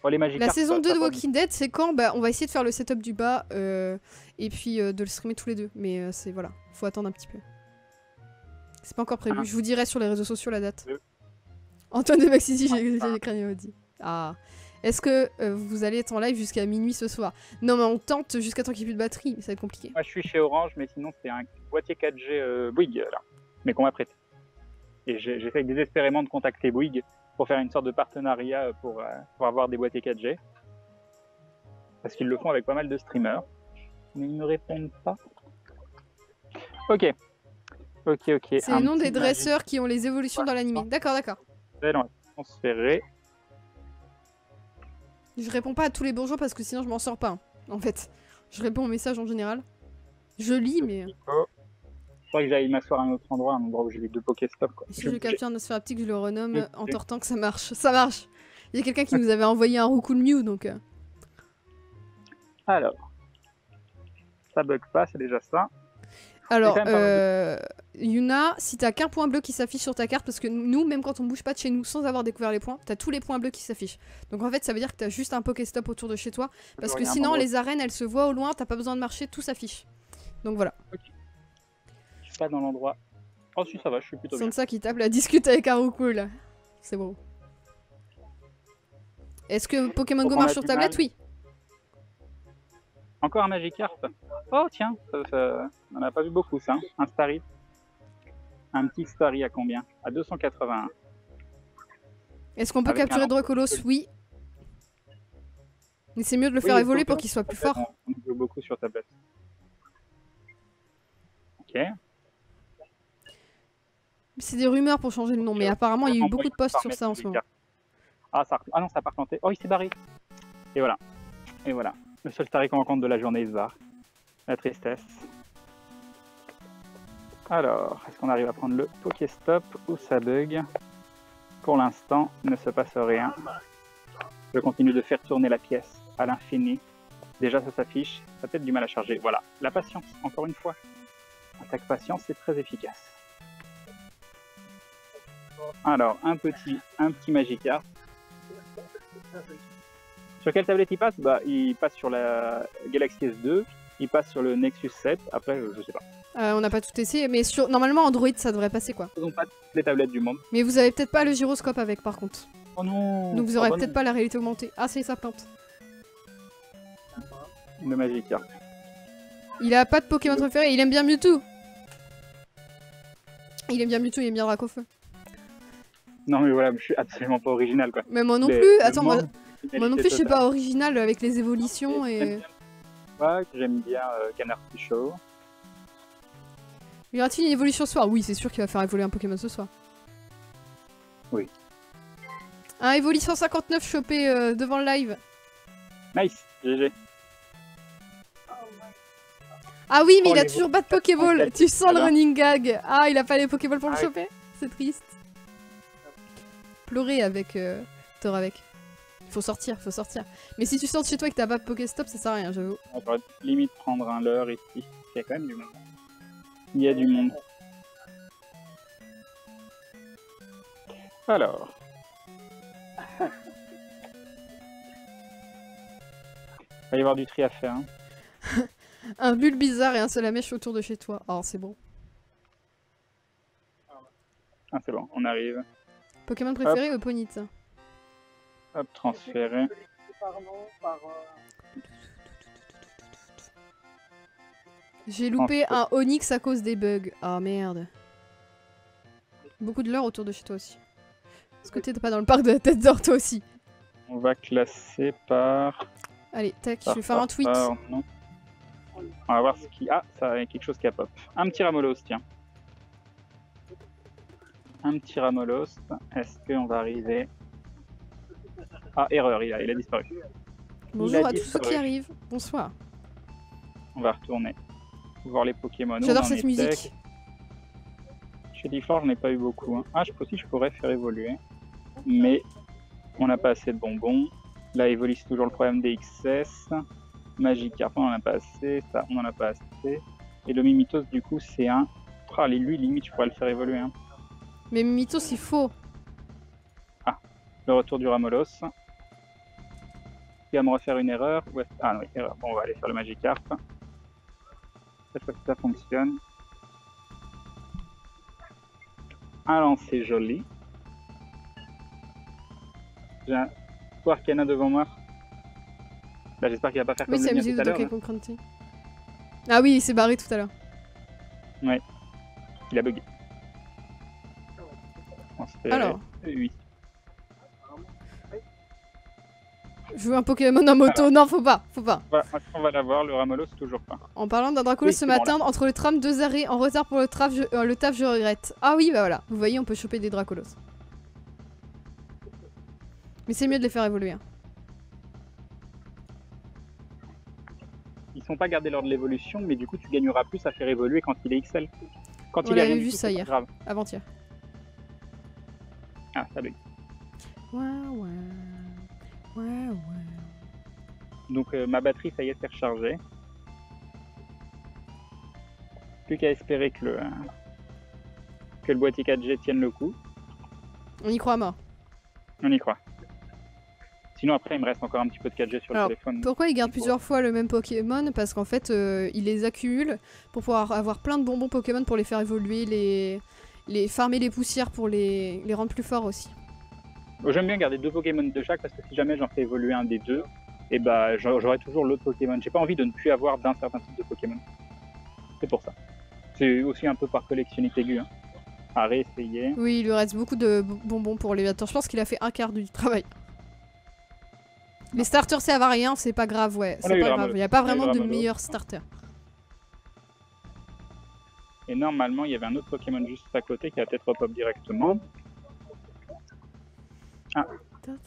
Oh, la saison 2 de Walking Dead, c'est quand? Bah, on va essayer de faire le setup du bas et puis de le streamer tous les deux. Mais c'est voilà, faut attendre un petit peu. C'est pas encore prévu. Je vous dirai sur les réseaux sociaux la date. Antoine de Maxisi, j'ai craigné Audi. Ah. Est-ce que vous allez être en live jusqu'à minuit ce soir? Non, mais on tente jusqu'à temps qu'il n'y ait plus de batterie, mais ça va être compliqué. Moi, je suis chez Orange, mais sinon, c'est un boîtier 4G Bouygues, là. Mais qu'on m'a prêté. Et j'essaye désespérément de contacter Bouygues pour faire une sorte de partenariat pour avoir des boîtiers 4G. Parce qu'ils le font avec pas mal de streamers. Mais ils ne répondent pas. Ok. C'est le nom des dresseurs qui ont les évolutions dans l'anime. D'accord. On va transférer. Je réponds pas à tous les bonjours parce que sinon je m'en sors pas. Hein, en fait, je réponds aux messages en général. Je lis, mais... Je crois que j'aille m'asseoir à un autre endroit, un endroit où j'ai les deux Pokéstop. Si je capture un Nosferaptique, je le renomme en tortant que ça marche. Ça marche. Il y a quelqu'un qui nous avait envoyé un Roucoule Mew, donc... Alors... Ça bug pas, c'est déjà ça. Alors, Yuna, si t'as qu'un point bleu qui s'affiche sur ta carte, parce que nous, même quand on bouge pas de chez nous sans avoir découvert les points, t'as tous les points bleus qui s'affichent. Donc en fait, ça veut dire que t'as juste un Pokéstop autour de chez toi, parce que sinon, les arènes, elles se voient au loin, t'as pas besoin de marcher, tout s'affiche. Donc voilà. Okay. Je suis pas dans l'endroit. Oh si, ça va, je suis plutôt bien. C'est ça qui tape la discute avec un Roucoule. C'est beau. Est-ce que Pokémon Go marche sur tablette? Oui. Encore un Magikarp. Oh tiens, on n'a pas vu beaucoup ça. Un Starry. Un petit Starry à combien? À 281. Est-ce qu'on peut capturer Dracolos? Oui. Mais c'est mieux de le faire évoluer pour qu'il soit plus fort. On joue beaucoup sur tablette. Ok. C'est des rumeurs pour changer le nom, mais apparemment il y a eu beaucoup de posts sur ça en ce moment. Ah non, ça n'a pas planté. Oh, il s'est barré. Et voilà. Et voilà. Le seul Starry qu'on rencontre de la journée, il se barre. La tristesse. Alors, est-ce qu'on arrive à prendre le Pokéstop ou ça bug? Pour l'instant, il ne se passe rien. Je continue de faire tourner la pièce à l'infini. Déjà, ça s'affiche. Ça a peut-être du mal à charger. Voilà. La patience, encore une fois. Attaque patience, c'est très efficace. Alors, un petit Magikarp. Sur quelle tablette il passe? Bah, il passe sur la Galaxy S2, il passe sur le Nexus 7, après je sais pas. On n'a pas tout essayé, mais normalement Android ça devrait passer quoi. Ils n'ont pas toutes les tablettes du monde. Mais vous avez peut-être pas le gyroscope avec par contre. Oh non. Donc vous aurez peut-être pas la réalité augmentée. Ah ça y est, ça plante. Le Magikarp. Il a pas de Pokémon préféré, il aime bien Mewtwo. Il aime bien Mewtwo, il aime bien Dracofeu. Non mais voilà, je suis absolument pas original quoi. Mais moi non plus, attends moi... Moi non plus, je sais pas, original avec les évolutions et... J'aime bien Canard Pichot. Y aura-t-il une évolution ce soir? Oui, c'est sûr qu'il va faire évoluer un Pokémon ce soir. Oui. Un Evoli 159 chopé devant le live. Nice, GG. Ah oui, mais il a toujours pas de Pokéball. Tu sens le running gag. Ah, il a pas les Pokéballs pour le choper. C'est triste. Pleurer avec Toravec. Faut sortir, faut sortir. Mais si tu sors de chez toi et que t'as pas de Pokéstop, ça sert à rien, j'avoue. On pourrait limite prendre un leurre ici. Il y a quand même du monde. Il y a du monde. Alors. Il va y avoir du tri à faire. Hein. Un bulle bizarre et un Salamèche autour de chez toi. Oh, c'est bon. Ah, c'est bon, on arrive. Pokémon préféré ou Ponyta? Hop, transférer. J'ai loupé un Onix à cause des bugs. Oh merde. Beaucoup de leurre autour de chez toi aussi. Est-ce que t'es pas dans le parc de la Tête d'Or toi aussi? On va classer par... Allez, tac, je vais faire un tweet. Non. On va voir ce qui... Ah, ça y a quelque chose qui a pop. Un petit Ramolos, tiens. Un petit Ramolos. Est-ce qu'on va arriver... Ah, erreur, il a disparu. Bonjour à tous ceux qui arrivent. Bonsoir. On va retourner voir les Pokémon. J'adore cette musique. Chez Difflor, j'en ai pas eu beaucoup. Hein. Ah, je pourrais faire évoluer. Mais on n'a pas assez de bonbons. Là, Evoli, c'est toujours le problème des XS. Magikarp, on en a pas assez. Ça, on en a pas assez. Et le Mimitos, du coup, c'est un... Ah, lui, limite, je pourrais le faire évoluer. Hein. Mais Mimitos, il faut. Ah, le retour du Ramolos. Il va me refaire une erreur. Ouais. Ah non, erreur. Bon, on va aller faire le Magikarp. Cette fois que ça fonctionne. Un lancer joli. J'ai un Arcana devant moi. Là, j'espère qu'il va pas faire comme le mien tout à l'heure. Hein. Ah oui, il s'est barré tout à l'heure. Ouais. Il a bugué. Alors. Oui. Je veux un Pokémon en moto. Alors. Non, faut pas. On va l'avoir, le Ramolos, toujours pas. En parlant d'un Dracolos ce matin, bon, entre le tram, 2 arrêts en retard pour le taf, je regrette. Ah oui, bah voilà. Vous voyez, on peut choper des Dracolos. Mais c'est mieux de les faire évoluer. Hein. Ils sont pas gardés lors de l'évolution, mais du coup, tu gagneras plus à faire évoluer quand il est XL. Quand on avait vu ça hier, avant-hier. Ah, ça bug. Ouais. Donc ma batterie, ça y est, s'est rechargée. Plus qu'à espérer que le boîtier 4G tienne le coup. On y croit à mort. On y croit. Sinon après, il me reste encore un petit peu de 4G sur le téléphone. Pourquoi il garde plusieurs fois le même Pokémon? Parce qu'en fait, il les accumule pour pouvoir avoir plein de bonbons Pokémon pour les faire évoluer, les farmer les poussières pour les rendre plus forts aussi. J'aime bien garder 2 Pokémon de chaque parce que si jamais j'en fais évoluer un des deux, et bah j'aurai toujours l'autre Pokémon. J'ai pas envie de ne plus avoir d'un certain type de Pokémon. C'est pour ça. C'est aussi un peu par collectionniste aigu. Hein. À réessayer. Oui, il lui reste beaucoup de bonbons pour les... Attends, je pense qu'il a fait un quart du travail. Les starters servent à rien, c'est pas grave, ouais. C'est pas grave, il n'y a pas vraiment de meilleurs starters. Et normalement, il y avait un autre Pokémon juste à côté qui va peut-être repop directement. Ah,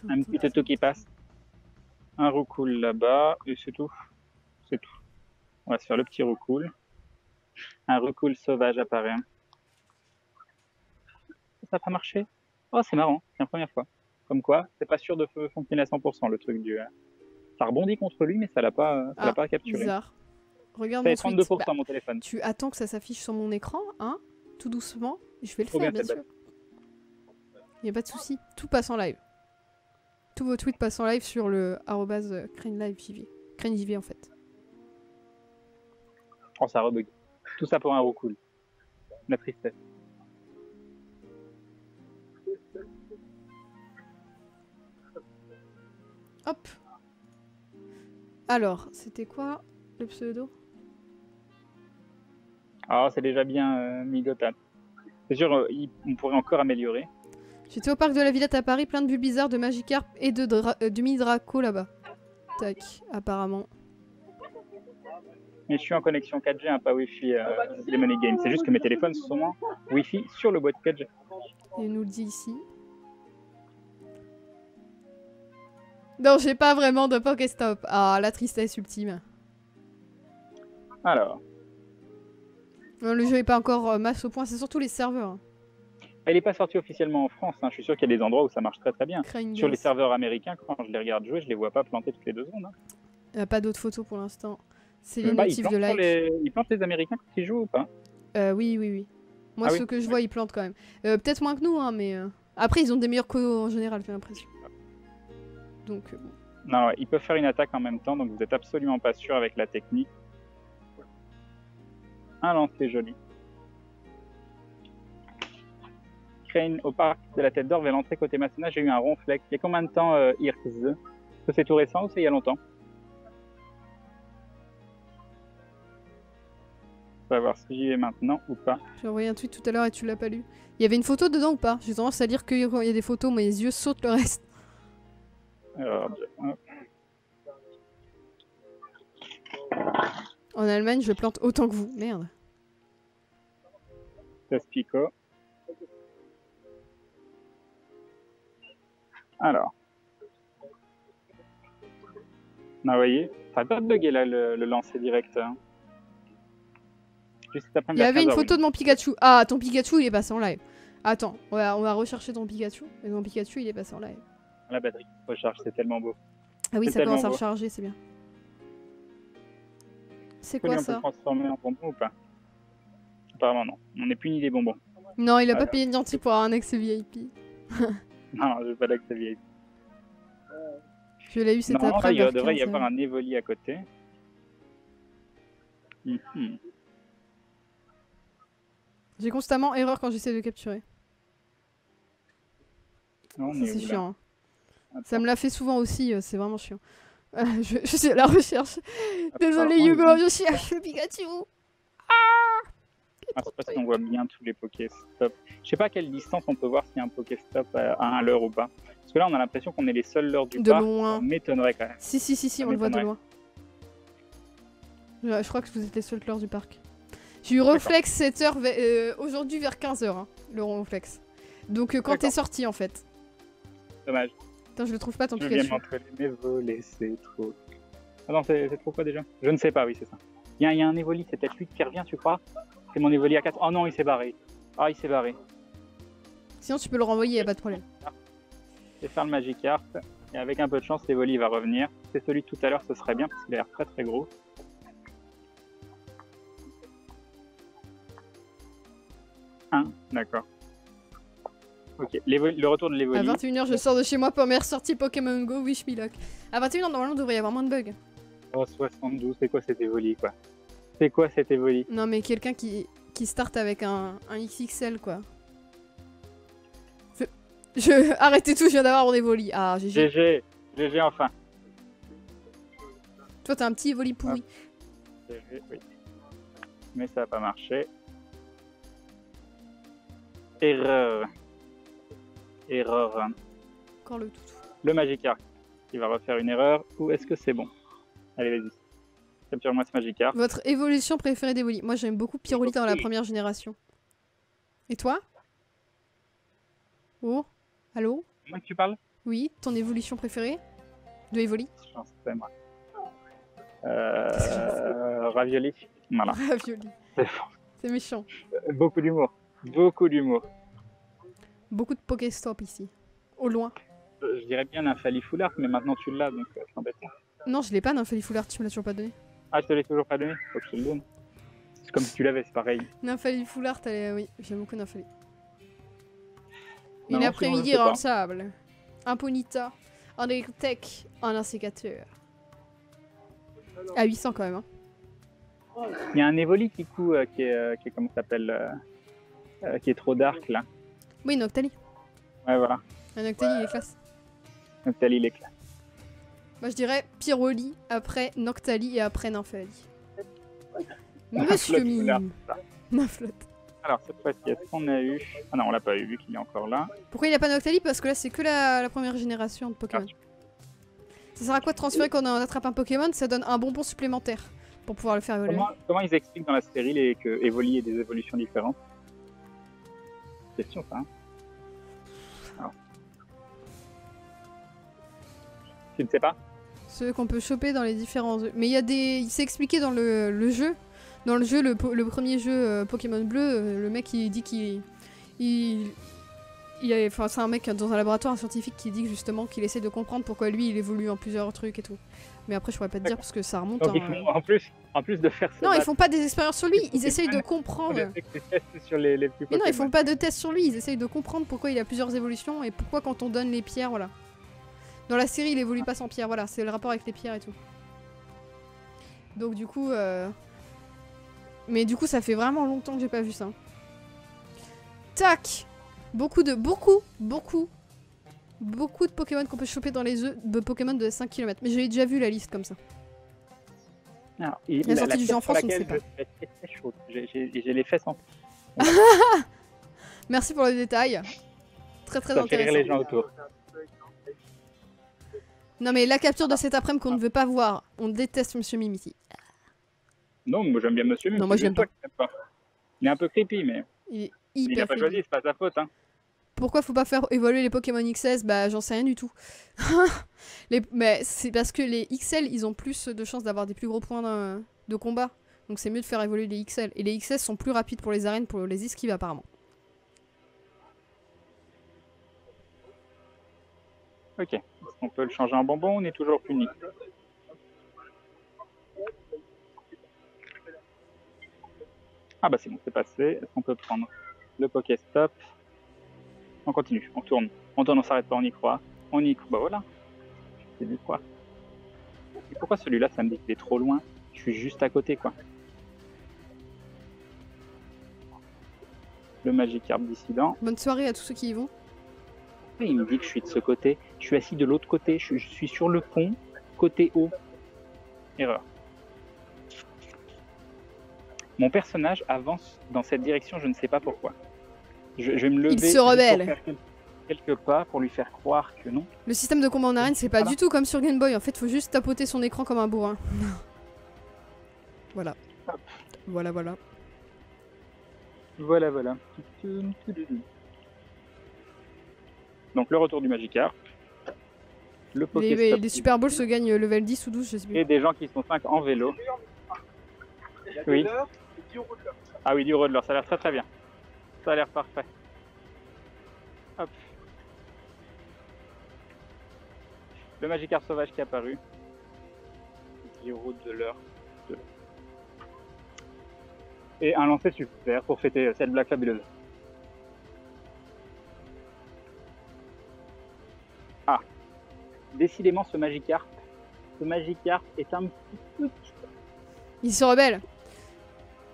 un petit auto qui passe. Un roucoule là-bas, et c'est tout. C'est tout. On va se faire le petit roucoule. Un roucoule sauvage apparaît. Ça n'a pas marché. Oh, c'est marrant, c'est la première fois. Comme quoi, c'est pas sûr de fonctionner à 100% le truc du... Ça rebondit contre lui, mais ça l'a pas capturé. Bizarre. Regarde mon tweet. 32% mon téléphone. Tu attends que ça s'affiche sur mon écran, hein? Tout doucement. Je vais le faire, bien sûr. Il n'y a pas de souci. Tout passe en live. Tous vos tweets passent en live sur le @CraneLiveJV. CraneJV en fait. Oh, ça rebug. Tout ça pour un roucoule. La tristesse. Hop. Alors, c'était quoi le pseudo? Ah, c'est déjà bien Migotan. C'est sûr, on pourrait encore améliorer. J'étais au parc de la Villette à Paris, plein de bulles bizarres, de Magikarp et de mini-draco là-bas. Tac, apparemment. Mais je suis en connexion 4G, hein, pas Wi-Fi les Money Games. C'est juste que mes téléphones sont en Wi-Fi sur le boîtier 4G. Il nous le dit ici. Non, j'ai pas vraiment de Pokéstop. Ah, la tristesse ultime. Alors. Non, le jeu est pas encore masse au point, c'est surtout les serveurs. Il n'est pas sorti officiellement en France. Hein. Je suis sûr qu'il y a des endroits où ça marche très très bien. Crane Sur les serveurs américains, quand je les regarde jouer, je les vois pas planter toutes les 2 secondes. Hein. Il n'y a pas d'autres photos pour l'instant. C'est les notifs de like. Ils plantent les Américains quand ils jouent ou pas? Oui. Moi, ceux que je vois, ils plantent quand même. Peut-être moins que nous, hein, mais... Après, ils ont des meilleurs codes en général, j'ai l'impression. Donc, bon. Non, ouais, ils peuvent faire une attaque en même temps, donc vous êtes absolument pas sûr avec la technique. Un lancer joli. Crane au parc de la Tête d'Or vers l'entrée côté Massena, j'ai eu un ronflex. Il y a combien de temps, Irx? Est-ce que c'est tout récent ou c'est il y a longtemps? On va voir si j'y vais maintenant ou pas. J'ai envoyé un tweet tout à l'heure et tu l'as pas lu. Il y avait une photo dedans ou pas? J'ai tendance à lire que quand il y a des photos, mes yeux sautent le reste. Alors, en Allemagne, je plante autant que vous. Merde. Taspico. Alors. Ah, vous voyez, ça va pas bugger là le lancer direct. Hein. Il y avait une photo de mon Pikachu. Ah, ton Pikachu, il est passé en live. Attends, on va rechercher ton Pikachu. Et ton Pikachu, il est passé en live. La batterie recharge, c'est tellement beau. Ah oui, ça commence à recharger, c'est bien. C'est quoi ça? On peut transformer en bonbon ou pas? Apparemment non. On n'est puni des bonbons. Non, il a pas payé de gentil pour avoir un accès VIP. Non, je veux pas d'accès VIP. Je l'ai eu, c'était après. Il devrait y avoir un Evoli à côté. J'ai constamment erreur quand j'essaie de capturer. C'est chiant. Hein. Ça me l'a fait souvent aussi, c'est vraiment chiant. Je suis à la recherche. Désolé Hugo, je cherche le Pikachu. Je sais pas si on voit bien tous les Pokéstop. Je sais pas à quelle distance on peut voir s'il y a un Pokéstop à 1 leurre ou pas. Parce que là on a l'impression qu'on est les seuls leurres du parc. Loin. Ça m'étonnerait quand même. Si, on le voit de loin. Je crois que vous êtes les seuls leurres du parc. J'ai eu Reflex 7h aujourd'hui vers 15h, hein, le Reflex. Donc quand t'es sorti en fait. Dommage. Attends, je le trouve pas ton Pikachu. Je viens m'entraîner mes volets, c'est trop. Ah non, c'est trop quoi déjà? Je ne sais pas, oui, c'est ça. Il y a un Evoli, c'est peut-être lui qui revient, tu crois? C'est mon Evoli à 4. Oh non, il s'est barré. Ah, il s'est barré. Sinon, tu peux le renvoyer, y a pas de problème. Je vais faire le Magikarp. Et avec un peu de chance, l'Evoli va revenir. C'est celui de tout à l'heure, ce serait bien parce qu'il a l'air très très gros. D'accord. Ok, le retour de l'Evoli. À 21h, je sors de chez moi pour mes ressorties Pokémon Go, Wish Me Luck. À 21h, normalement, il devrait y avoir moins de bugs. Oh, 72, c'est quoi cet Evoli, quoi? C'est quoi cet Evoli? Non, mais quelqu'un qui start avec un XXL, quoi. Arrêtez tout, je viens d'avoir mon Evoli. Ah, GG. GG, enfin. Toi, t'as un petit Evoli pourri. Ah. GG, oui. Mais ça n'a pas marché. Erreur. Encore le toutou. Le Magikarp. Il va refaire une erreur. Ou est-ce que c'est bon? Allez, vas-y. Capture-moi ce Magikarp. Votre évolution préférée d'Evoli? Moi, j'aime beaucoup Pyrolite dans la première génération. Et toi? Oh? Allô? Moi que tu parles? Oui, ton évolution préférée? De Evoli? J'en sais, moi. Ravioli. Voilà. Ravioli. C'est méchant. Beaucoup d'humour. Beaucoup d'humour. Beaucoup de Pokéstop ici. Au loin. Je dirais bien Nymphalifoulard, mais maintenant tu l'as, donc c'est embêtant. Non, je l'ai pas Nymphalifoulard, tu me l'as toujours pas donné. Ah, je te l'ai toujours pas donné? Faut que je te le donne. C'est comme si tu l'avais, c'est pareil. Nymphalifoulard, oui, j'aime beaucoup Nymphali. Une après-midi dans le sable. Un Ponyta. Un Electek. Un insécateur. À 800 quand même. Hein. Il y a un Evoli qui est comment ça s'appelle qui est trop dark là. Oui, Noctali. Ouais, voilà. Un Noctali, il est classe. Noctali, il est classe. Moi, je dirais Pyroli, après Noctali et après Nymphali. Monsieur Mime. Nymphlotte. Alors, cette fois-ci, est-ce qu'on a eu... Ah non, on l'a pas eu, vu qu'il est encore là. Pourquoi il n'y a pas Noctali? Parce que là, c'est que la première génération de Pokémon. Ça sert à quoi de transférer quand on attrape un Pokémon? Ça donne un bonbon supplémentaire pour pouvoir le faire évoluer. Comment ils expliquent dans la série que Evoli ait des évolutions différentes? Question, ça. Hein. Alors. Tu ne sais pas? Ceux qu'on peut choper dans les différents jeux. Mais il y a des... Il s'est expliqué dans le jeu. Dans le jeu, le premier jeu Pokémon Bleu, le mec il dit enfin, c'est un mec dans un laboratoire, un scientifique qui dit justement qu'il essaie de comprendre pourquoi lui il évolue en plusieurs trucs et tout. Mais après je pourrais pas te dire parce que ça remonte. Donc, en plus de faire ça. Non, ils font pas des expériences sur lui, ils essayent de comprendre. Sur les plus Mais non, ils font pas de tests sur lui, ils essayent de comprendre pourquoi il a plusieurs évolutions et pourquoi quand on donne les pierres, voilà. Dans la série il évolue pas sans pierre, voilà, c'est le rapport avec les pierres et tout. Donc du coup... Mais du coup, ça fait vraiment longtemps que j'ai pas vu ça. Tac! Beaucoup de Pokémon qu'on peut choper dans les jeux de Pokémon de 5 km. Mais j'ai déjà vu la liste comme ça. Alors, la sortie du jeu en France, on ne sait pas. J'ai les fesses en... Merci pour le détail. Très intéressant. Ça fait rire les gens autour. Non mais la capture de cet après-midi qu'on ne veut pas voir. On déteste Monsieur Mimiti. Non, moi j'aime bien Monsieur Mimiti. Non, moi je l'aime pas. Il est un peu creepy, mais... Il a pas choisi, c'est pas sa faute, hein. Pourquoi faut pas faire évoluer les Pokémon XS? Bah j'en sais rien du tout. Mais c'est parce que les XL, ils ont plus de chances d'avoir des plus gros points de combat. Donc c'est mieux de faire évoluer les XL. Et les XS sont plus rapides pour les arènes, pour les esquives apparemment. Ok. Est-ce qu'on peut le changer en bonbon? On est toujours puni. Ah bah c'est bon, c'est passé. Est-ce qu'on peut prendre le Pokéstop? On continue, on tourne, on s'arrête pas, on y croit. On y croit, bah voilà. C'est du quoi. Et pourquoi celui-là, ça me dit qu'il est trop loin? Je suis juste à côté, quoi. Le Magikarp dissident. Bonne soirée à tous ceux qui y vont. Et il me dit que je suis de ce côté. Je suis assis de l'autre côté, je suis sur le pont, côté haut. Erreur. Mon personnage avance dans cette direction, je ne sais pas pourquoi. Je vais me lever. Il se rebelle. Pour faire quelques pas pour lui faire croire que non. Le système de combat en arène, c'est pas du tout comme sur Game Boy. En fait, faut juste tapoter son écran comme un bourrin. Voilà. Voilà. Voilà. Donc le retour du Magikarp. Le Pokéstop. Les Super Balls se gagnent level 10 ou 12, je sais plus. Et des gens qui sont 5 en vélo. Oui. Ah oui, du roller, ça a l'air très très bien. Ça a l'air parfait. Hop. Le Magikarp sauvage qui est apparu. de l'heure. Et un lancer super pour fêter cette blague fabuleuse. Ah. Décidément ce Magikarp est un petit peu... Il se rebelle.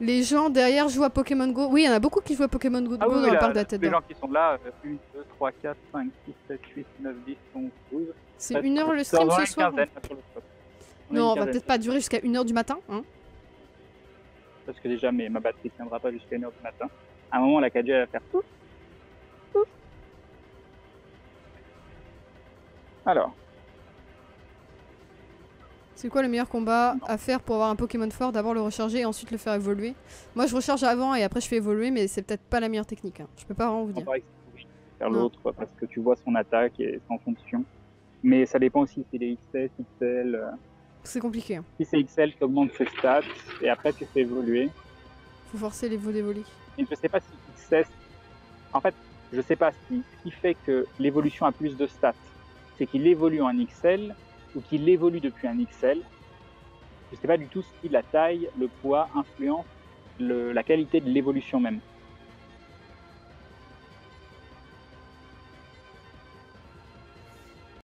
Les gens derrière jouent à Pokémon Go. Oui, il y en a beaucoup qui jouent à Pokémon Go, dans le parc de la tête d'or. Les gens qui sont là, 1, 2, 3, 4, 5, 6, 7, 8, 9, 10, 11, 12. C'est 1h le stream ce soir. Non, on va peut-être pas durer jusqu'à 1h du matin. Hein. Parce que déjà, ma batterie tiendra pas jusqu'à 1h du matin. À un moment, la 4G va faire tout. Alors. C'est quoi le meilleur combat à faire pour avoir un Pokémon fort? D'abord le recharger et ensuite le faire évoluer. Moi je recharge avant et après je fais évoluer, mais c'est peut-être pas la meilleure technique. Hein. Je peux pas vraiment vous dire. Faire l'autre parce que tu vois son attaque et son fonction. Mais ça dépend aussi si c'est les XS, XL. C'est compliqué. Hein. Si c'est XL, tu augmentes ses stats et après tu fais évoluer. Faut forcer les veaux d'évoluer. Et je sais pas si XS. En fait, je sais pas ce qui fait que l'évolution a plus de stats. C'est qu'il évolue en XL ou qu'il évolue depuis un XL. Je ne sais pas du tout si la taille, le poids influence la qualité de l'évolution même.